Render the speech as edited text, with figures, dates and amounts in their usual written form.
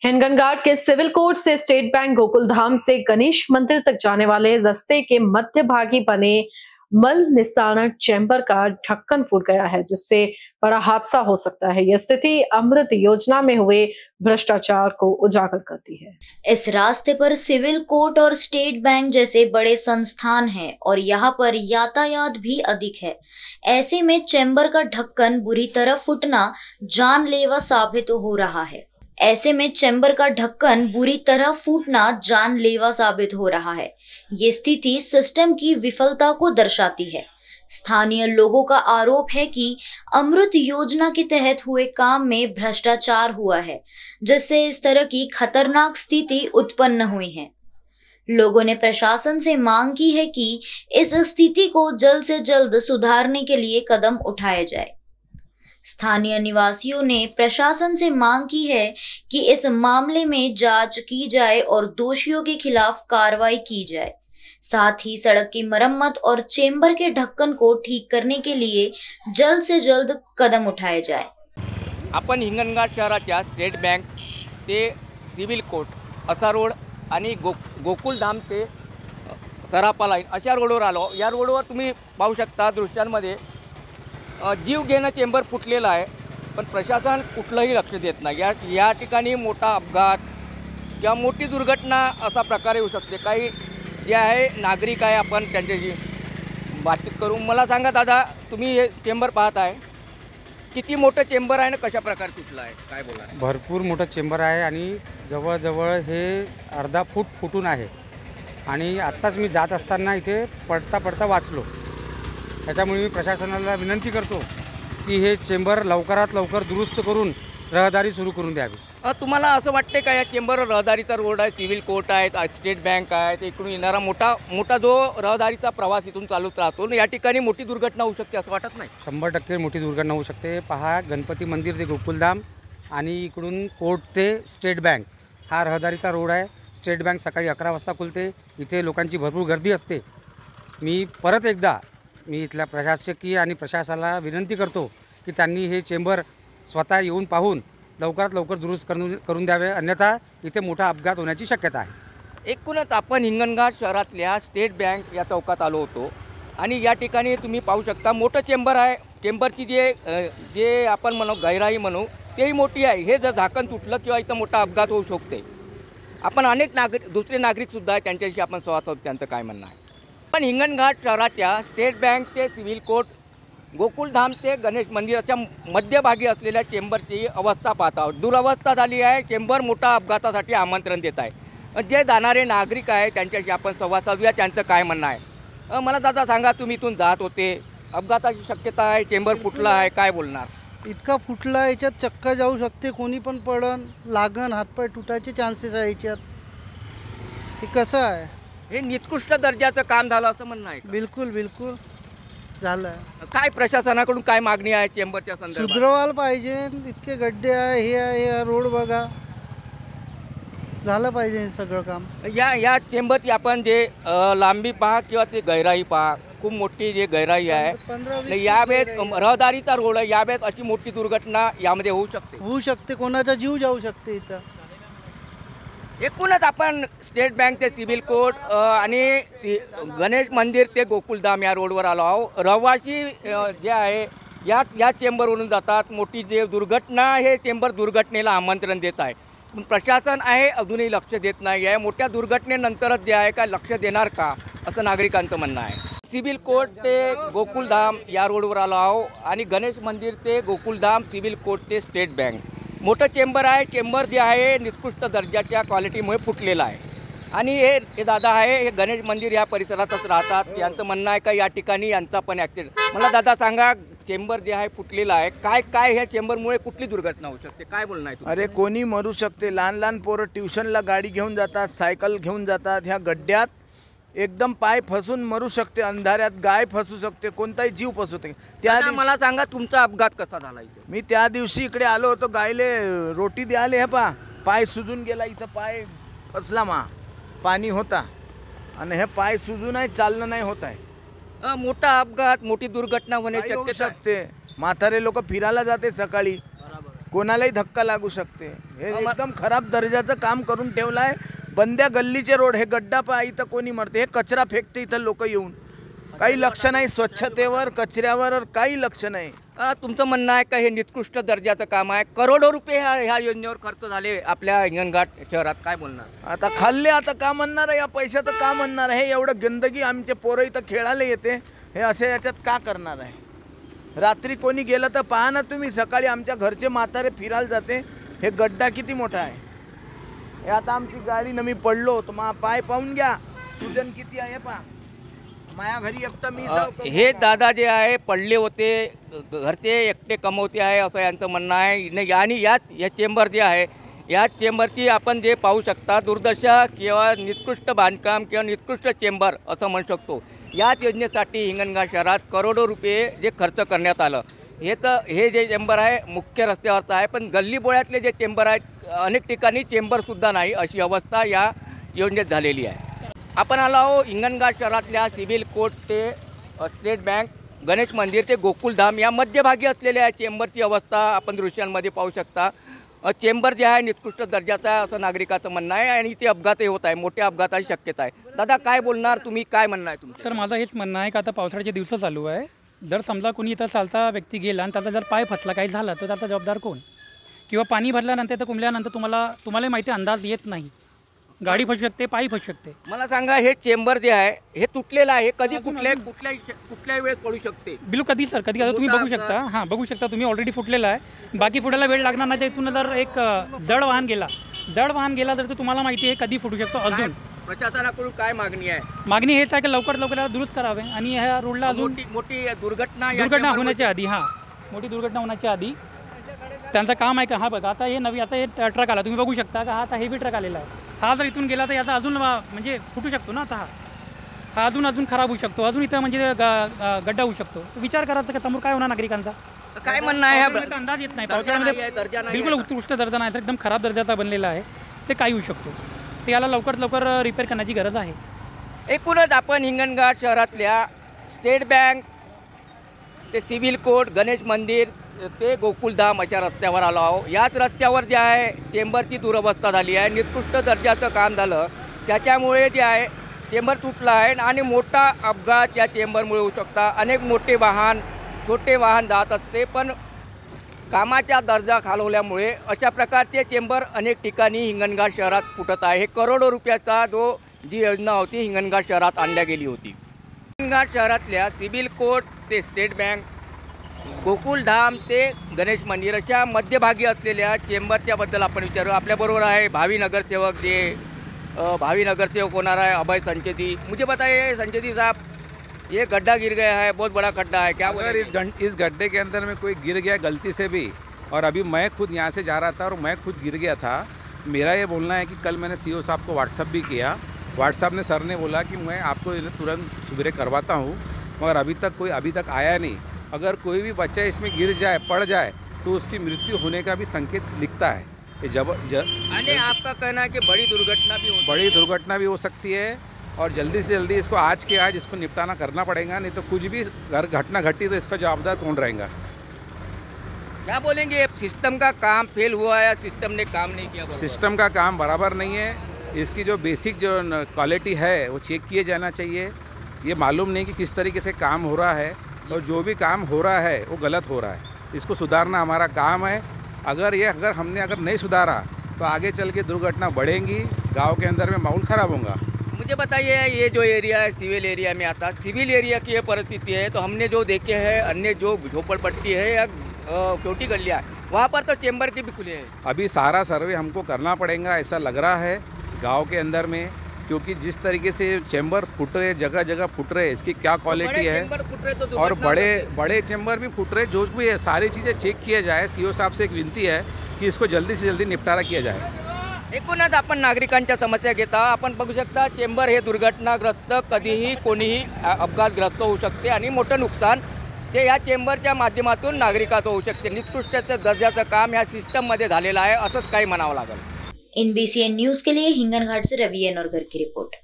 हिंगनघाट के civil court से state bank Gokuldham से गणेश मंदिर तक जाने वाले रास्ते के मध्य भागी बने मल निस्सारण चैम्बर का ढक्कन फूट गया है, जिससे बड़ा हादसा हो सकता है। यह स्थिति अमृत योजना में हुए भ्रष्टाचार को उजागर करती है। इस रास्ते पर सिविल कोर्ट और स्टेट बैंक जैसे बड़े संस्थान हैं और यहाँ पर यातायात भी अधिक है। ऐसे में चैम्बर का ढक्कन बुरी तरह फूटना जानलेवा साबित हो रहा है। ये स्थिति सिस्टम की विफलता को दर्शाती है। स्थानीय लोगों का आरोप है कि अमृत योजना के तहत हुए काम में भ्रष्टाचार हुआ है, जिससे इस तरह की खतरनाक स्थिति उत्पन्न हुई है। लोगों ने प्रशासन से मांग की है कि इस स्थिति को जल्द से जल्द सुधारने के लिए कदम उठाए जाए। स्थानीय निवासियों ने प्रशासन से मांग की है कि इस मामले में जांच की जाए और दोषियों के खिलाफ कार्रवाई की जाए। साथ ही सड़क की मरम्मत और चेंबर के ढक्कन को ठीक करने के लिए जल्द से जल्द कदम उठाए जाए। आपण हिंगणघाट शहराच्या स्टेट बँक ते सिव्हिल कोर्ट असा रोड आणि गोकुलधाम ते सरापा लाईन अशा रोडवर आलो। या रोडवर तुम्ही पाहू शकता दृश्यांमध्ये जीव घेणं चेंबर फुटलेला आहे, पण प्रशासन कुठलंही लक्ष देत नाही। या ठिकाणी मोठा अपघात किंवा मोठी दुर्घटना असा प्रकार येऊ शकते। काही जे आहे नागरिक आहे, आपण त्यांच्याशी बातचीत करू। मला सांगा दादा, तुम्ही हे चेंबर पाहत आहे, किती मोठं चेंबर आहे ना कशा प्रकारे तुटलं आहे, काय बोला? भरपूर मोठं चेंबर आहे आणि जवळजवळ हे अर्धा फूट फुटून आहे आणि आत्ताच मी जात असताना इथे पडता वाचलो। त्याच्यामुळे मी प्रशासनाला विनंती करतो की हे चेंबर लवकरात लवकर दुरुस्त करून रहदारी सुरू करून द्यावी। तुम्हाला असं वाटते का या चेंबर रहदारीचा रोड आहे, सिव्हिल कोर्ट आहे, स्टेट बँक आहे, ते इकडून येणारा मोठा जो रहदारीचा प्रवास इथून चालूच राहतो, या ठिकाणी मोठी दुर्घटना होऊ शकते असं वाटत नाही? 100% मोठी दुर्घटना होऊ शकते। पहा, गणपती मंदिर ते गोकुलधाम आणि इकडून कोर्ट ते स्टेट बँक हा रहदारीचा रोड आहे। स्टेट बँक सकाळी 11 वाजता खुलते, इथे लोकांची भरपूर गर्दी असते। मी परत एकदा इथल्या प्रशासकीय आणि प्रशासनाला विनंती करतो की त्यांनी हे चेंबर स्वतः येऊन पाहून लवकरात लवकर दुरुस्त करून द्यावे, अन्यथा इथे मोठा अपघात होण्याची शक्यता आहे। एकूणच आपण हिंगणघाट शहरातल्या स्टेट बँक या चौकात आलो होतो आणि या ठिकाणी तुम्ही पाहू शकता मोठं चेंबर आहे। चेंबरची जे आपण म्हणू गहिराई म्हणू तेही मोठी आहे। हे जर झाकण तुटलं किंवा इथं मोठा अपघात होऊ शकते। आपण अनेक दुसरे नागरिकसुद्धा आहे, त्यांच्याशी आपण संवाद साधू, त्यांचं काय म्हणणं आहे। पण हिंगणघाट शहराच्या स्टेट बँक ते सिव्हिल कोर्ट, गोकुलधाम ते गणेश मंदिराच्या मध्यभागी असलेल्या चेंबरची अवस्था पाहता आहोत। दुरवस्था झाली आहे। चेंबर मोठा अपघातासाठी आमंत्रण देत आहे। जे जाणारे नागरिक आहे त्यांच्याशी आपण संवाद साधूया, त्यांचं काय म्हणणं आहे। मला दादा सांगा, तुम्ही इथून जात होते, अपघाताची शक्यता आहे, चेंबर फुटला आहे, काय बोलणार? इतका फुटला, याच्यात चक्का जाऊ शकते, कोणी पण पडन, लागन, हातपाय तुटायचे चान्सेस आहे याच्यात। हे कसं आहे? हे निकृष्ट दर्जाचं काम झालं असं म्हणणं आहे? बिलकुल झालं। काय प्रशासनाकडून काय मागणी आहे चेंबरच्या संदर्भात? सुधरवायला पाहिजे। इतके गड्डे आहे, हे आहे, रोड बघा, झालं पाहिजे सगळं काम। या चेंबरची आपण जे लांबी पहा किंवा ते गहिराई पहा, खूप मोठी जे गहिराई आहे। यावेळेस रहदारीचा रोड आहे, यावेळेस अशी मोठी दुर्घटना यामध्ये होऊ शकते, कोणाचा जीव जाऊ शकते इथं। एकूणच आपण स्टेट बँक ते सिव्हिल कोर्ट आणि गणेश मंदिर ते गोकुलधाम या रोडवर आलो आहोत। रहिवासी जे आहे या चेंबरवरून जातात। मोठी जे दुर्घटना, हे चेंबर दुर्घटनेला आमंत्रण देत आहे, पण प्रशासन आहे अजूनही लक्ष देत नाही आहे। मोठ्या दुर्घटनेनंतरच जे आहे काय लक्ष देणार का, असं नागरिकांचं म्हणणं आहे। सिव्हिल कोर्ट ते गोकुलधाम या रोडवर आलो आहोत आणि गणेश मंदिर ते गोकुलधाम, सिव्हिल कोर्ट ते स्टेट बँक मोठं चेंबर आहे। चेंबर जे आहे निकृष्ट दर्जाच्या क्वालिटीमुळे फुटलेलं आहे आणि हे दादा आहे, हे गणेश मंदिर या परिसरातच राहतात। यांचं म्हणणं आहे का या ठिकाणी यांचा पण ॲक्सिडेंट। मला दादा सांगा, चेंबर जे आहे फुटलेलं आहे, काय ह्या चेंबरमुळे कुठली दुर्घटना होऊ शकते, काय बोलणं आहे? अरे कोणी मरू शकते। लहान पोरं ट्युशनला गाडी घेऊन जातात, सायकल घेऊन जातात, ह्या गड्ड्यात एकदम पाय फसून मरू शकते, अंधाऱ्यात गाय फसू शकते, कोणताही जीव फसू शकते। त्या मला सांगा, तुमचा अपघात कसा झाला इथे? मी त्या दिवशी इकडे आलो होतो, गायले रोटी द्यायला, हे पाय सुजून गेला, इथं पाय फसला, पाणी होता आणि हे पाय सुजून आहे, चालणं नाही होत आहे। मोठा अपघात, मोठी दुर्घटना होण्याची शक्यता शकते। म्हातारे लोक फिरायला जाते सकाळी, कोणालाही धक्का लागू शकते. हे एकदम खराब दर्जाचं काम करून ठेवलं आहे. बंद्या गल्लीचे रोड, हे गड्डा पहा, इथं कोणी मरते, हे कचरा फेकते इथं लोक येऊन, काही लक्ष नाही स्वच्छतेवर, कचऱ्यावर काही लक्ष नाही. तुमचं म्हणणं आहे का हे निकृष्ट दर्जाचं काम आहे? करोडो रुपये ह्या योजनेवर खर्च झाले आपल्या हिंगणघाट शहरात, काय बोलणार? आता खाल्ले, आता का म्हणणार आहे या पैशाचं, का म्हणणार आहे? एवढं गंदगी, आमचे पोरं इथं खेळायला येते, हे असे याच्यात का करणार आहे? रात्री कोणी गेलं तर पहा ना तुम्ही, सकाळी आमच्या घरचे म्हातारे फिरायला जाते, हे गड्डा किती मोठा आहे. हे आता आमची गाडी न मी पडलो तर मा पाय पाहून घ्या, सुजन किती आहे पहा. माझ्या घरी एकटं मी हे दादा जे आहे पडले होते, घरचे एकटे कमवते आहे असं यांचं म्हणणं आहे. आणि या चेंबर जे आहे, या चेंबरची आपण जे पाहू शकता, दुर्दशा किंवा निकृष्ट बांधकाम किंवा निकृष्ट चेंबर असं म्हणू शकतो. याच योजनेसाठी हिंगणघाट शहरात करोडो रुपये जे खर्च करण्यात आलं. हे जे चेंबर आहे मुख्य रस्त्यावरचं आहे, पण गल्लीबोळ्यातले जे चेंबर आहेत अनेक ठिकाणी चेंबरसुद्धा नाही, अशी अवस्था या योजनेत झालेली आहे. आपण आलो आहो हिंगणघाट शहरातल्या सिव्हिल कोर्ट ते स्टेट बँक, गणेश मंदिर ते गोकुलधाम या मध्यभागी असलेल्या चेंबरची अवस्था आपण दृश्यांमध्ये पाहू शकता. चेंबर जे आहे निकृष्ट दर्जाचा आहे असं नागरिकाचं म्हणणं आहे आणि इथे अपघातही होत आहे, मोठ्या अपघाताची शक्यता आहे. दादा काय बोलणार तुम्ही, काय म्हणणं आहे तुमचं? सर माझं हेच म्हणणं आहे की आता पावसाळ्याचे दिवस चालू आहे, जर समजा कोणी इथं चालता व्यक्ती गेला आणि त्याचा जर पाय फसला, काही झालं तर त्याचा जबाबदार कोण? किंवा पाणी भरल्यानंतर तर कुंबल्यानंतर तुम्हाला माहिती अंदाज येत नाही, गाडी फसू शकते, पायी फसू शकते. मला सांगा, हे चेंबर जे आहे हे तुटलेलं आहे, कधी कुठल्याही वेळेस पडू शकते? बिलकुल कधी सर, कधी आता तुम्ही बघू शकता, हां बघू शकता तुम्ही, ऑलरेडी फुटलेला आहे, बाकी फुटायला वेळ लागणार नाही. इथून जर एक जड वाहन गेला तर तुम्हाला माहिती आहे कधी फुटू शकतो. अजून प्रशासनाकडून काय मागणी आहे? मागणी हेच आहे की लवकर दुरुस्त करावे आणि ह्या रोडला अजून मोठी दुर्घटना होण्याच्या आधी, मोठी दुर्घटना होण्याच्या आधी त्यांचं काम आहे का? हा बघा, आता हे ट्रक आला, तुम्ही बघू शकता का, हा आता हेवी ट्रक आलेला आहे, हा जर इथून गेला तर याचा अजून म्हणजे फुटू शकतो ना. आता हा अजून खराब होऊ शकतो, अजून इथं म्हणजे गड्डा होऊ शकतो. विचार करायचा का समोर काय होणार नागरिकांचा, काय म्हणणं आहे? अंदाज येत नाही. पावसाळ्यामध्ये बिलकुल उत्कृष्ट दर्जा नाही, तर एकदम खराब दर्जाचा बनलेला आहे, ते काय होऊ शकतो, ते याला लवकर रिपेअर करण्याची गरज आहे. एकूणच आपण हिंगणघाट शहरातल्या स्टेट बँक ते सिव्हिल कोर्ट, गणेश मंदिर ते गोकुलधाम अशा रस्त्यावर आलो आहो. याच रस्त्यावर जे आहे चेंबरची दुरवस्था झाली आहे, निकृष्ट दर्जाचं काम झालं, त्याच्यामुळे जे आहे चेंबर तुटला आहे आणि मोठा अपघात या चेंबरमुळे होऊ शकता. अनेक छोटे वाहन जात असते, पण कामाच्या दर्जा खालवल्यामुळे अशा प्रकारचे चेंबर अनेक ठिकाणी हिंगणघाट शहरात फुटत आहे. हे करोडो रुपयाचा जी योजना होती हिंगणघाट शहरात आणल्या गेली होती. हिंगणघाट शहरातल्या सिव्हिल कोर्ट ते स्टेट बँक, गोकुलधाम ते गणेश मंदिर अशा मध्यभागी असलेल्या चेंबरच्याबद्दल आपण विचारू. आपल्याबरोबर आहे भावी नगरसेवक होणार है अभय संचेती. मुझे बताइए संचेती साहब, ये गड्ढा गिर गया है, बहुत बड़ा गड्ढा है, क्या अगर इस गड्ढे के अंदर में कोई गिर गया गलती से भी, और अभी मैं खुद यहाँ से जा रहा था और मैं खुद गिर गया था, मेरा ये बोलना है कि कल मैंने सीओ साहब को व्हाट्सअप भी किया, व्हाट्सअप ने सर ने बोला कि मैं आपको तुरंत सुबह करवाता हूँ, मगर अभी तक आया नहीं. अगर कोई भी बच्चा इसमें गिर जाए, पड़ जाए, तो उसकी मृत्यु होने का भी संकेत दिखता है. आपका कहना है कि बड़ी दुर्घटना भी हो सकती है और जल्दी से जल्दी इसको आज के आज इसको निपटाना करना पड़ेगा, नहीं तो कुछ भी घटना घटी तो इसका जवाबदार कौन रहेगा? क्या बोलेंगे, सिस्टम का काम फेल हुआ या सिस्टम ने काम नहीं किया? सिस्टम का काम बराबर नहीं है, इसकी जो बेसिक जो क्वालिटी है वो चेक किए जाना चाहिए. ये मालूम नहीं कि किस तरीके से काम हो रहा है, और जो भी काम हो रहा है वो गलत हो रहा है. इसको सुधारना हमारा काम है. अगर हमने नहीं सुधारा तो आगे चल के दुर्घटना बढ़ेंगी, गांव के अंदर में माहौल ख़राब होगा. मुझे बताइए, ये जो एरिया है सिविल एरिया में आता, सिविल एरिया की ये परिस्थिति है, तो हमने जो देखे हैं अन्य जो झोपड़पट्टी है या छोटी गलियाँ, वहाँ पर तो चेंबर के भी खुले हैं. अभी सारा सर्वे हमको करना पड़ेगा, ऐसा लग रहा है गाँव के अंदर में, क्योंकि जिस तरीके से चेंबर फुट रहे, जगह जगह फुट रहे, इसकी क्या क्वालिटी है, और बड़े चेंबर भी फुट रहे, जो भी है सारी चीज़ें चेक किया जाए. सीओ साहब से एक विनती है की इसको जल्दी से जल्दी निपटारा किया जाए. एकूणच आपण नागरिकांच्या समस्या घेता. आपण बघू शकता चेंबर हे दुर्घटनाग्रस्त, कधीही कोणीही अपघातग्रस्त होऊ शकते आणि मोठं नुकसान ते या चेंबरच्या माध्यमातून नागरिकाचं होऊ शकते. निकृष्ट दर्जाचं काम या सिस्टममध्ये झालेलं आहे असंच काही म्हणावं लागेल. NBCN न्यूज के लिए हिंगणघाट से रवि एनोरकर की रिपोर्ट.